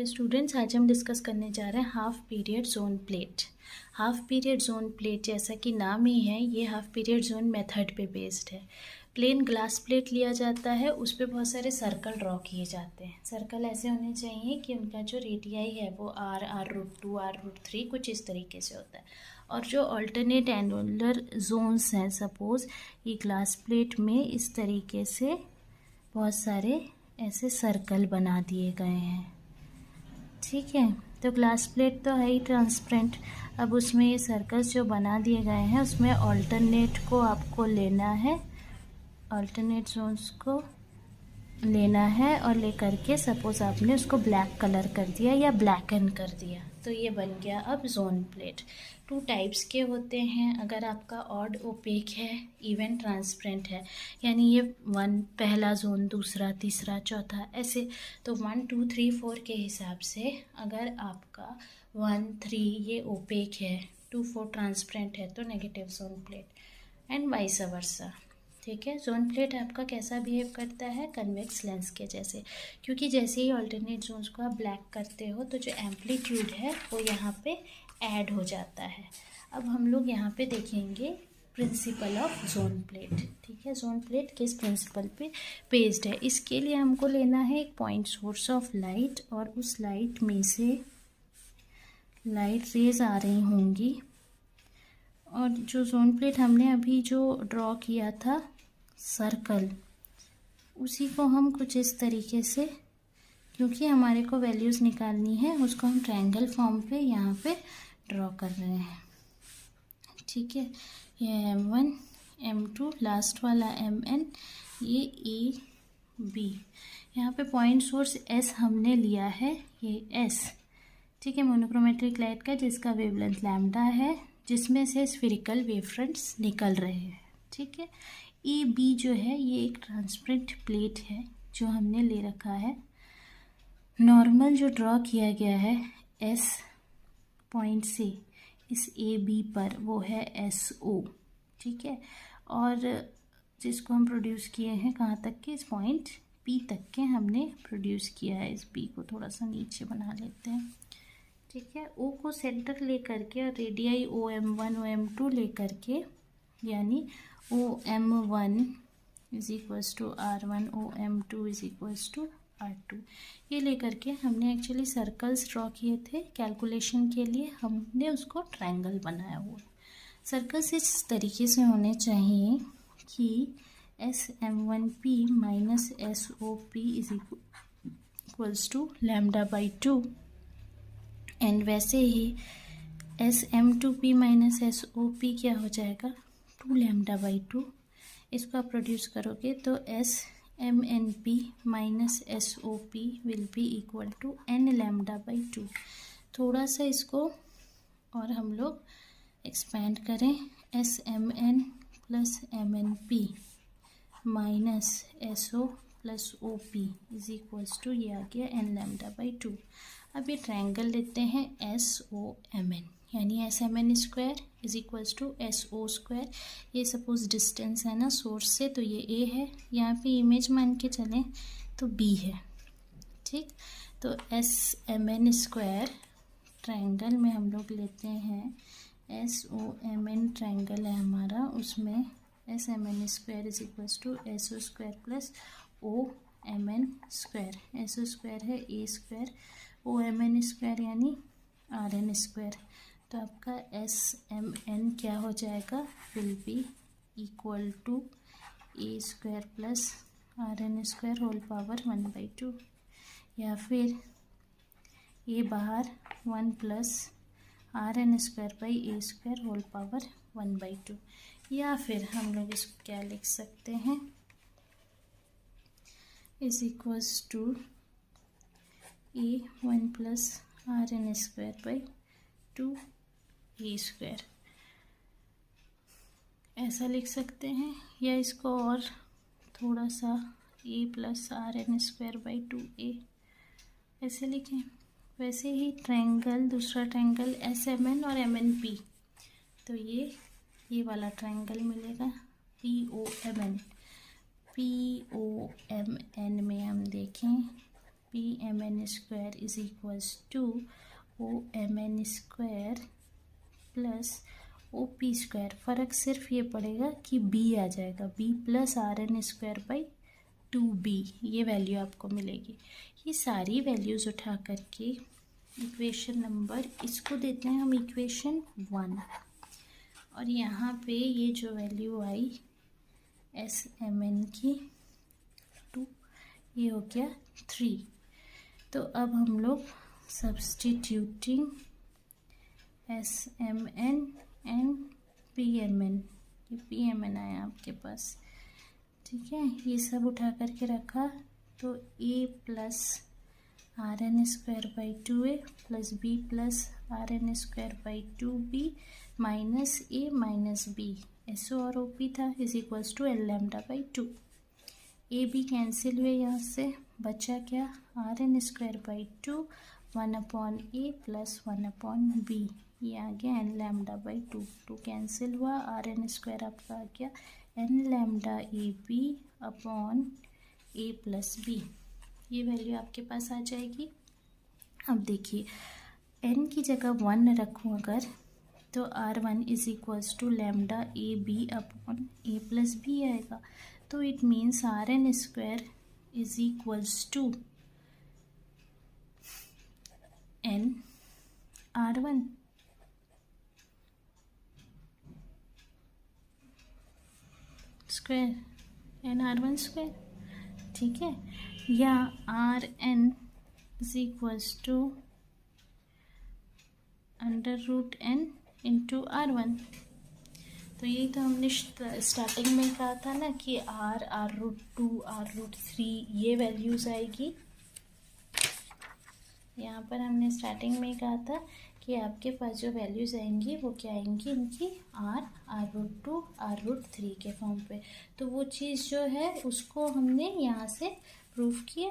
Okay students, आज हम discuss करने जा रहे हैं half period zone plate. Half period zone plate जैसा कि नाम ही है, ये हाफ पीरियड जोन मेथड पे बेस्ड है। प्लेन ग्लास प्लेट लिया जाता है, उस पर बहुत सारे सर्कल ड्रॉ किए जाते हैं। सर्कल ऐसे होने चाहिए कि उनका जो रेडियाई है वो R√2 R√3 कुछ इस तरीके से होता है। और जो अल्टरनेट एनुलर जोन्स हैं, सपोज ये ग्लास प्लेट में इस तरीके से बहुत सारे ऐसे सर्कल बना दिए गए हैं। ठीक है, तो ग्लास प्लेट तो है ही ट्रांसपेरेंट। अब उसमें ये सर्कल्स जो बना दिए गए हैं उसमें अल्टरनेट को आपको लेना है, अल्टरनेट जोन्स को लेना है और लेकर के सपोज आपने उसको ब्लैक कलर कर दिया या ब्लैकन कर दिया, तो ये बन गया अब जोन प्लेट। 2 टाइप्स के होते हैं। अगर आपका ऑड ओपेक है, इवन ट्रांसपेरेंट है, यानी ये 1 पहला जोन, दूसरा, तीसरा, चौथा, ऐसे तो 1 2 3 4 के हिसाब से अगर आपका 1 3 ये ओपेक है, 2 4 ट्रांसपेरेंट है तो negative zone plate and vice versa. ठीक है, जोन प्लेट आपका कैसा बिहेव करता है, कन्वेक्स लेंस के जैसे, क्योंकि जैसे ही अल्टरनेट जोन्स को आप ब्लैक करते हो तो जो एम्पलीट्यूड है वो यहाँ पे ऐड हो जाता है। अब हम लोग यहाँ पे देखेंगे प्रिंसिपल ऑफ जोन प्लेट। ठीक है, जोन प्लेट किस प्रिंसिपल पे बेस्ड है। इसके लिए हमको लेना है एक पॉइंट सोर्स ऑफ लाइट और उस लाइट में से लाइट रेज आ रही होंगी और जो जोन प्लेट हमने अभी जो ड्रॉ किया था सर्कल, उसी को हम कुछ इस तरीके से, क्योंकि हमारे को वैल्यूज़ निकालनी है, उसको हम ट्रायंगल फॉर्म पे यहाँ पे ड्रॉ कर रहे हैं। ठीक है, ये M1 M2 लास्ट वाला MN, ये AB। यहाँ पे पॉइंट सोर्स S हमने लिया है, ये S। ठीक है, मोनोक्रोमेट्रिक लाइट का जिसका वेवलेंथ लैम्डा है, जिसमें से स्फेरिकल वेव फ्रंट्स निकल रहे हैं। ठीक है, AB जो है ये एक ट्रांसपेरेंट प्लेट है जो हमने ले रखा है। नॉर्मल जो ड्रॉ किया गया है S पॉइंट से इस AB पर वो है SO। ठीक है, और जिसको हम प्रोड्यूस किए हैं कहाँ तक के, इस पॉइंट P तक के हमने प्रोड्यूस किया है। इस B को थोड़ा सा नीचे बना लेते हैं। ठीक है, O को सेंटर ले करके और रेडियाई OM1 OM2 ले करके, यानी OM1 is equals to R1, OM2 is equals to R2, ये लेकर के हमने एक्चुअली सर्कल्स ड्रॉ किए थे कैलकुलेशन के लिए, हमने उसको ट्रायंगल बनाया हुआ। सर्कल्स इस तरीके से होने चाहिए कि SM1P minus SOP is equals to λ/2 and वैसे ही SM2P माइनस SOP क्या हो जाएगा, 2 λ/2। इसको आप प्रोड्यूस करोगे तो SMNP minus SOP will be equal to n λ/2। थोड़ा सा इसको और हम लोग एक्सपेंड करें, SMN plus MNP minus SO plus OP is equals to, ये आ गया n λ/2। अब ये ट्रायंगल लेते हैं SOMN, यानी SMN square is equals to SO square. ये सपोज डिस्टेंस है ना सोर्स से, तो ये A है, यहाँ पे इमेज मान के चलें तो B है। ठीक, तो SMN स्क्वायर ट्रायंगल में हम लोग लेते हैं SOMN ट्रायंगल है हमारा, उसमें SMN square is equals to SO square plus OMN square. SO square है A स्क्वायर, OMN स्क्वायर यानी RN स्क्वायर। तो आपका SMN क्या हो जाएगा, will be equal to A square plus RN square whole power 1/2, या फिर ये बाहर 1 plus RN square by A square whole power 1/2, या फिर हम लोग इसको क्या लिख सकते हैं, is equals to A1 plus RN square by 2 A square, ऐसा लिख सकते हैं। या इसको और थोड़ा सा A plus RN square by 2A ऐसे लिखें। वैसे ही ट्रायंगल, दूसरा ट्रायंगल SMN और MNP, तो ये वाला ट्रायंगल मिलेगा POMN। POMN में हम देखें, P M N square is equals to O M N square plus O P square. फ़र्क सिर्फ ये पड़ेगा कि बी आ जाएगा, B plus R N square by 2b, ये वैल्यू आपको मिलेगी। ये सारी वैल्यूज़ उठा करके इक्वेशन नंबर, इसको देते हैं हम इक्वेशन 1, और यहाँ पे ये जो वैल्यू आई एस एम एन की 2, ये हो गया 3। तो अब हम लोग substituting S M N and P M N, ये पी एम एन आया आपके पास, ठीक है, ये सब उठा करके रखा, तो a plus R N square by 2a plus b plus R N square by 2b minus a minus b, S O और ओ पी था, is equals to L lambda by 2। A B cancel हुए, यहाँ से बचा क्या, R N square by 2, 1 upon A plus 1 upon B, ये आ गया एन लैम्डा बाई 2, 2 कैंसिल हुआ, आर एन स्क्वायर आपका आ गया N lambda A B upon A plus B, ये वैल्यू आपके पास आ जाएगी। अब देखिए एन की जगह 1 रखूँ अगर, तो R1 is equals to lambda A B upon A plus B आएगा, तो it means R N square is equals to N R1, square N R1 square, ठीक है, या R N is equals to under root N into R1। तो यही तो हमने starting में कहा था ना कि आर रूट 2 आर रूट 3 ये वैल्यूज़ आएगी। यहाँ पर हमने स्टार्टिंग में कहा था कि आपके पास जो वैल्यूज़ आएंगी वो क्या आएंगी, इनकी आर रूट 2 आर रूट 3 के फॉर्म पे। तो वो चीज़ जो है उसको हमने यहाँ से प्रूफ किया।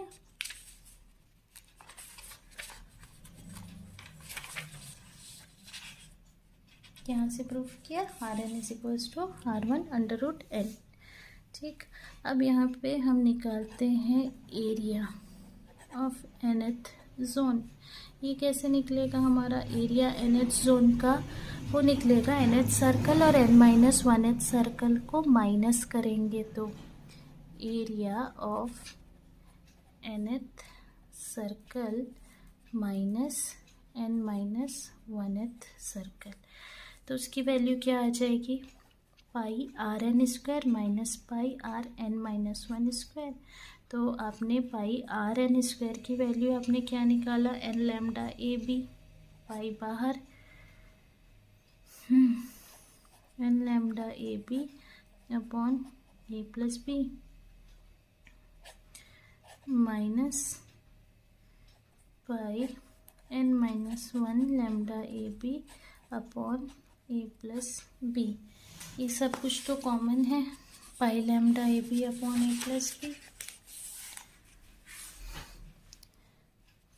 यहाँ से प्रूफ किया R N is equals to R1 under root N, ठीक। अब यहाँ पे हम निकालते हैं एरिया ऑफ nth जोन। ये कैसे निकलेगा हमारा एरिया nth जोन का, वो निकलेगा nth सर्कल और n-1th सर्कल को माइनस करेंगे तो area of nth circle minus n-1th circle, तो उसकी वैल्यू क्या आ जाएगी, pi R N square minus pi R N minus 1 square. तो आपने पाई आर एन स्क्वायर की वैल्यू आपने क्या निकाला, N lambda A B, pi बाहर, N lambda A B upon A plus B minus pi N minus 1 lambda A B upon A plus B. ये सब कुछ तो कॉमन है, pi lambda A B upon A plus B.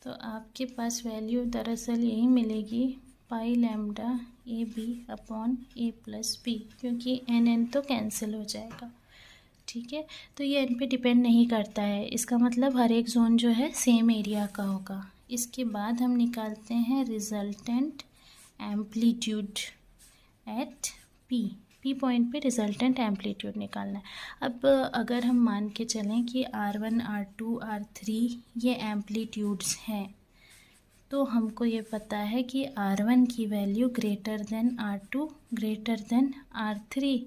तो आपके पास value दरअसल यही मिलेगी, pi lambda A B upon A plus B, क्योंकि एन तो कैंसिल हो जाएगा, ठीक है। तो ये एन पे डिपेंड नहीं करता है, इसका मतलब हर एक जोन जो है सेम एरिया का होगा। इसके बाद हम निकालते हैं resultant amplitude at P point पे रिजल्टेंट एम्पलीट्यूड निकालना है। अब अगर हम मान के चलें कि R1 R2 R3 ये एम्पलीट्यूड्स हैं, तो हमको ये पता है कि R1 की value greater than R2 greater than R3।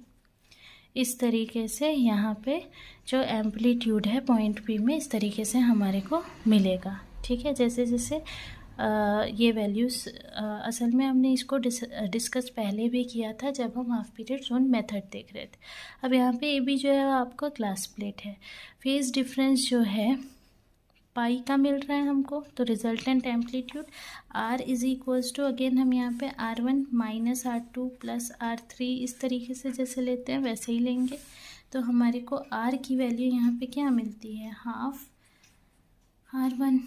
इस तरीके से यहाँ पे जो एम्पलीट्यूड है पॉइंट P में इस तरीके से हमारे को मिलेगा, ठीक है। जैसे जैसे ये वैल्यूज़ असल में हमने इसको डिस्कस पहले भी किया था जब हम हाफ पीरियड जोन मेथड देख रहे थे। अब यहाँ पे ए बी जो है आपका ग्लास प्लेट है, फेज डिफरेंस जो है पाई का मिल रहा है हमको, तो resultant amplitude R is equals to, again हम यहाँ पे R1 minus R2 plus R3 इस तरीके से जैसे लेते हैं वैसे ही लेंगे। तो हमारे को R की वैल्यू यहाँ पे क्या मिलती है, हाफ R1,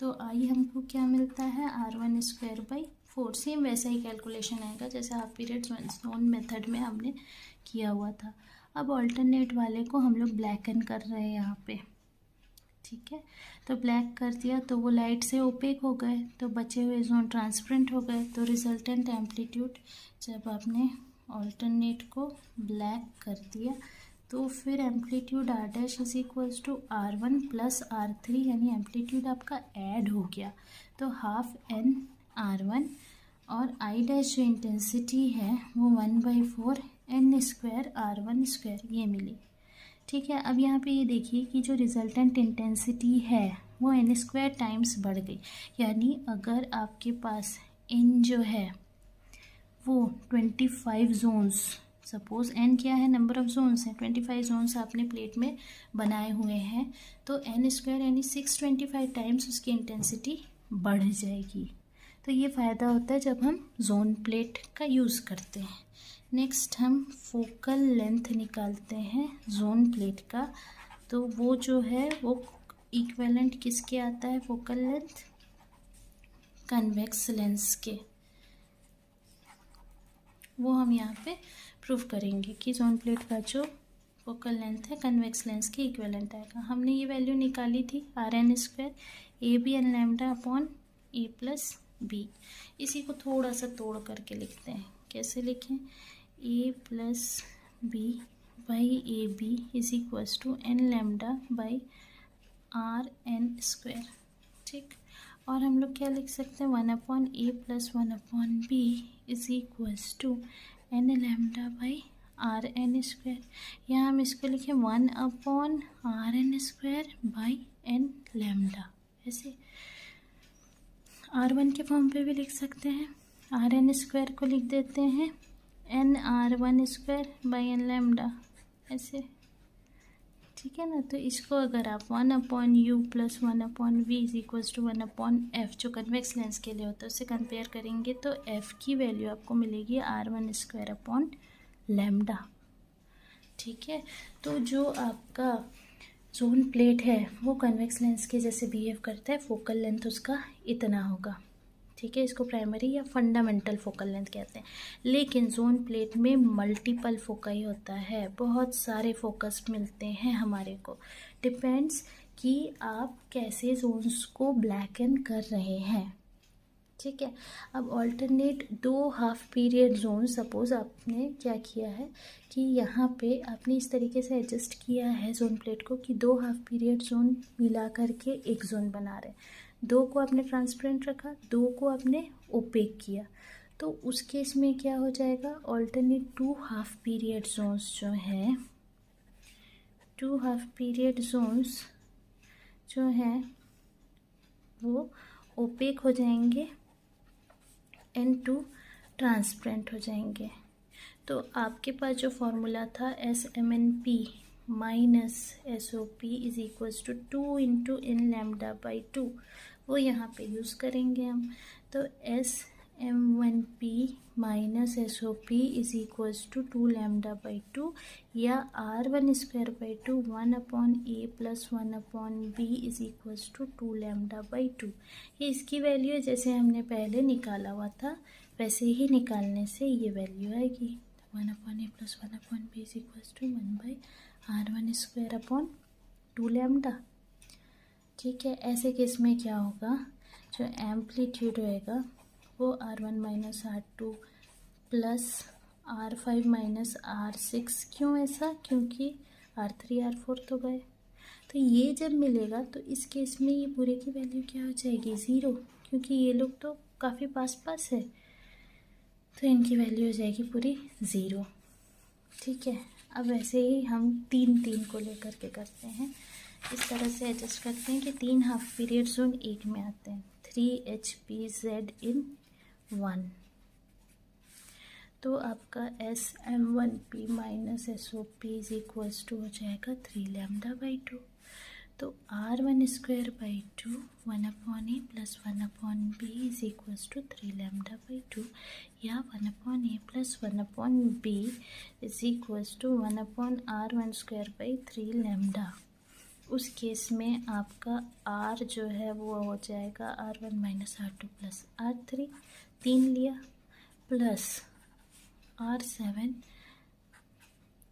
तो आई हमको क्या मिलता है, R1 स्क्वायर बाई 4। सेम वैसा ही कैलकुलेशन आएगा जैसे हाफ पीरियड जोन मेथड में हमने किया हुआ था। अब ऑल्टरनेट वाले को हम लोग ब्लैकन कर रहे हैं यहाँ पे, ठीक है, तो ब्लैक कर दिया तो वो लाइट से ओपेक हो गए, तो बचे हुए जोन ट्रांसपेरेंट हो गए। तो रिजल्टेंट एम्पलीट्यूड जब आपने ऑल्टरनेट को ब्लैक कर दिया तो फिर amplitude R dash is equals to R1 plus R3, यानी एम्पलीट्यूड आपका ऐड हो गया, तो हाफ n R1 और आई डैश जो इंटेंसिटी है वो 1/4 n स्क्वायर R1 स्क्वायर ये मिली। ठीक है, अब यहाँ पे ये देखिए कि जो रिजल्टेंट इंटेंसिटी है वो n स्क्वायर टाइम्स बढ़ गई, यानी अगर आपके पास n जो है वो 25 जोन्स, सपोज n क्या है, नंबर ऑफ जोन्स है, 25 जोन्स आपने प्लेट में बनाए हुए हैं, तो n स्क्वायर यानी 625 टाइम्स उसकी इंटेंसिटी बढ़ जाएगी। तो ये फ़ायदा होता है जब हम जोन प्लेट का यूज़ करते हैं। नेक्स्ट हम फोकल लेंथ निकालते हैं जोन प्लेट का, तो वो जो है वो इक्विवेलेंट किसके आता है फोकल लेंथ, कन्वेक्स लेंस के। वो हम यहाँ पे प्रूव करेंगे कि जोन प्लेट का जो फोकल लेंथ है कन्वेक्स लेंस के इक्विवेलेंट आएगा। हमने ये वैल्यू निकाली थी RN square ABN lambda upon A plus B। इसी को थोड़ा सा तोड़ करके लिखते हैं, कैसे लिखें, A plus B by AB is equals to N lambda by RN square. ठीक, और हम लोग क्या लिख सकते हैं, 1/A plus 1/B is equals to N lambda by RN square. यहाँ हम इसको लिखें 1/RN square by N lambda, ऐसे R1 के फॉर्म पे भी लिख सकते हैं, RN स्क्वायर को लिख देते हैं NR1 square by N lambda, ऐसे। ठीक है ना, तो इसको अगर आप 1/U plus 1/V is equals to 1/F जो कन्वेक्स लेंस के लिए होता है उससे कंपेयर करेंगे तो F की वैल्यू आपको मिलेगी R1 स्क्वायर अपॉन लैम्डा। ठीक है, तो जो आपका जोन प्लेट है वो कन्वेक्स लेंस के जैसे बिहेव करता है, फोकल लेंथ उसका इतना होगा। ठीक है, इसको प्राइमरी या फंडामेंटल फोकल लेंथ कहते हैं। लेकिन जोन प्लेट में मल्टीपल फोकाई होता है, बहुत सारे फोकस मिलते हैं हमारे को, डिपेंड्स कि आप कैसे जोन्स को ब्लैकन कर रहे हैं। ठीक है, अब alternate 2 half period zone, suppose आपने क्या किया है कि यहाँ पे आपने इस तरीके से एडजस्ट किया है जोन प्लेट को कि 2 हाफ पीरियड जोन मिला करके एक जोन बना रहे हैं, 2 को आपने ट्रांसपेरेंट रखा, 2 को आपने ओपेक किया, तो उस केस में क्या हो जाएगा, ऑल्टरनेट 2 हाफ पीरियड जोन्स जो हैं, 2 हाफ पीरियड जोन्स जो हैं वो ओपेक हो जाएंगे N2 ट्रांसपेरेंट हो जाएंगे। तो आपके पास जो फॉर्मूला था SMNP minus SOP is equals to 2 into N lambda by 2, वो यहाँ पे यूज़ करेंगे हम। तो SMNP minus SOP is equals to 2 lambda by 2 या R1 square by 2 1/A plus 1/B is equals to 2 lambda by 2। ये इसकी वैल्यू है, जैसे हमने पहले निकाला हुआ था वैसे ही निकालने से ये वैल्यू आएगी, 1/A plus 1/B is equals to 1/R1 square upon 2 lambda. ठीक है, ऐसे केस में क्या होगा, जो एम्पलीट्यूड होएगा वो R1 minus R2 plus R5 minus R6, क्यों ऐसा, क्योंकि R3 R4 तो गए, तो ये जब मिलेगा तो इस केस में ये पूरे की वैल्यू क्या हो जाएगी, 0, क्योंकि ये लोग तो काफ़ी पास पास है, तो इनकी वैल्यू हो जाएगी पूरी 0। ठीक है, अब ऐसे ही हम 3 को लेकर के करते हैं, इस तरह से एडजस्ट करते हैं कि 3 हाफ पीरियड जोन एक में आते हैं, 3HPZ in 1, तो आपका SM1P minus SOP is equals to हो जाएगा 3 लैम्डा बाई 2, तो R1 square by 2 1/A plus 1/B is equals to 3 lambda by 2 या 1/A plus 1/B is equals to 1/R1 square by 3 lambda. उस case में आपका R जो है वो हो जाएगा R1 minus R2 plus R3, 3 लिया, plus R7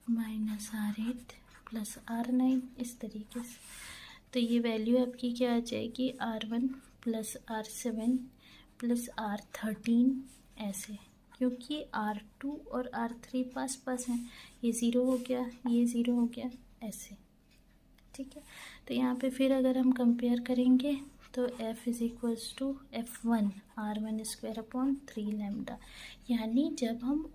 minus R8 plus R9, इस तरीके से। तो ये वैल्यू आपकी क्या आ जाएगी, R1 plus R7 plus R13 ऐसे, क्योंकि R2 और R3 पास पास हैं, ये ज़ीरो हो गया, ये ज़ीरो हो गया ऐसे, ठीक है। तो यहाँ पे फिर अगर हम कंपेयर करेंगे तो F is equals to F1 R1 square upon 3 lambda, यानी जब हम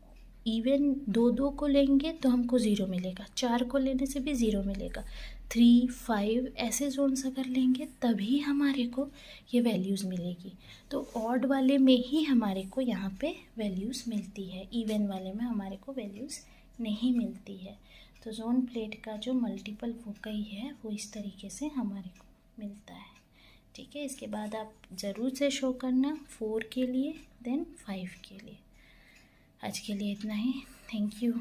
इवन दो को लेंगे तो हमको ज़ीरो मिलेगा, 4 को लेने से भी ज़ीरो मिलेगा, 3, 5 ऐसे जोन्स अगर लेंगे तभी हमारे को ये वैल्यूज़ मिलेगी। तो ऑड वाले में ही हमारे को यहाँ पे वैल्यूज़ मिलती है, इवन वाले में हमारे को वैल्यूज़ नहीं मिलती है। तो जोन प्लेट का जो मल्टीपल फोकई है वो इस तरीके से हमारे को मिलता है, ठीक है। इसके बाद आप ज़रूर से शो करना 4 के लिए, देन 5 के लिए। आज के लिए इतना ही, थैंक यू।